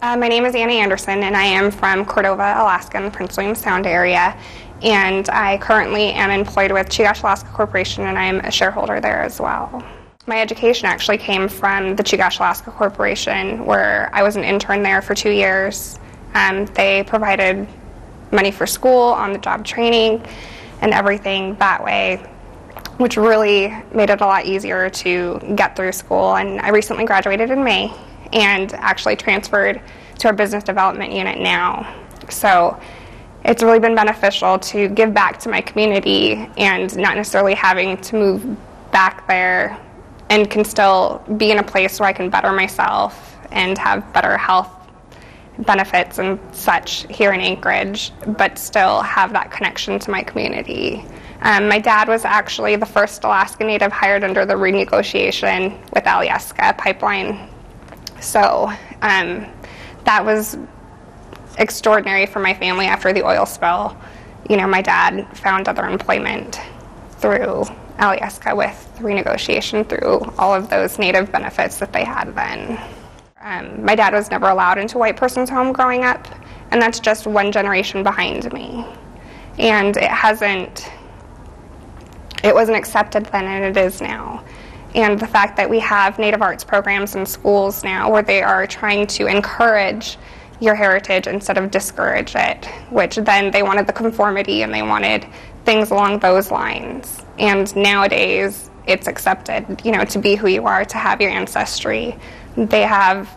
My name is Annie Anderson, and I am from Cordova, Alaska, in the Prince William Sound area. And I currently am employed with Chugach Alaska Corporation, and I am a shareholder there as well. My education actually came from the Chugach Alaska Corporation, where I was an intern there for 2 years. They provided money for school, on-the-job training, and everything that way, which really made it a lot easier to get through school. And I recently graduated in May and actually transferred to our business development unit now. So it's really been beneficial to give back to my community and not necessarily having to move back there, and can still be in a place where I can better myself and have better health benefits and such here in Anchorage, but still have that connection to my community. My dad was actually the first Alaska Native hired under the renegotiation with Alaska Pipeline. So that was extraordinary for my family after the oil spill. You know, my dad found other employment through Alaska with renegotiation through all of those Native benefits that they had then. My dad was never allowed into a white person's home growing up, and that's just one generation behind me. And it wasn't accepted then, and it is now. And the fact that we have Native arts programs in schools now where they are trying to encourage your heritage instead of discourage it, which then they wanted the conformity and they wanted things along those lines. And nowadays it's accepted, you know, to be who you are, to have your ancestry. They have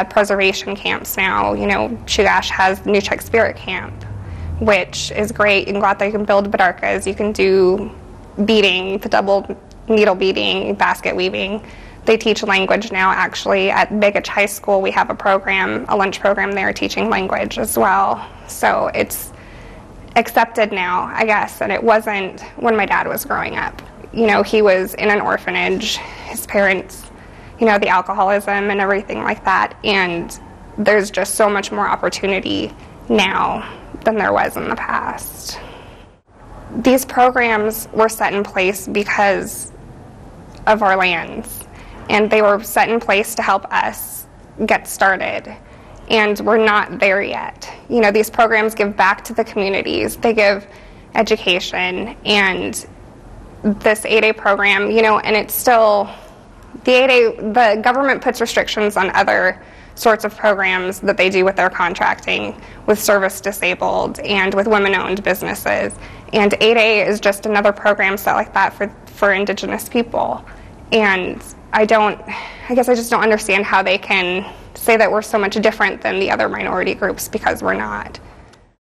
preservation camps now. You know, Chugach has New Czech Spirit Camp, which is great. You can go out there, you can build badarkas, you can do beading, the double needle beading, basket weaving. They teach language now, actually. At Bagach High School, we have a lunch program there teaching language as well. So it's accepted now, I guess, and it wasn't when my dad was growing up. You know, he was in an orphanage, his parents, you know, the alcoholism and everything like that, and there's just so much more opportunity now than there was in the past. These programs were set in place because of our lands, and they were set in place to help us get started, and we're not there yet. You know, these programs give back to the communities, they give education, and this 8A program, you know, and it's still, the 8A, the government puts restrictions on other sorts of programs that they do with their contracting with service disabled and with women-owned businesses, and 8A is just another program set like that for Indigenous people. And I guess I just don't understand how they can say that we're so much different than the other minority groups, because we're not.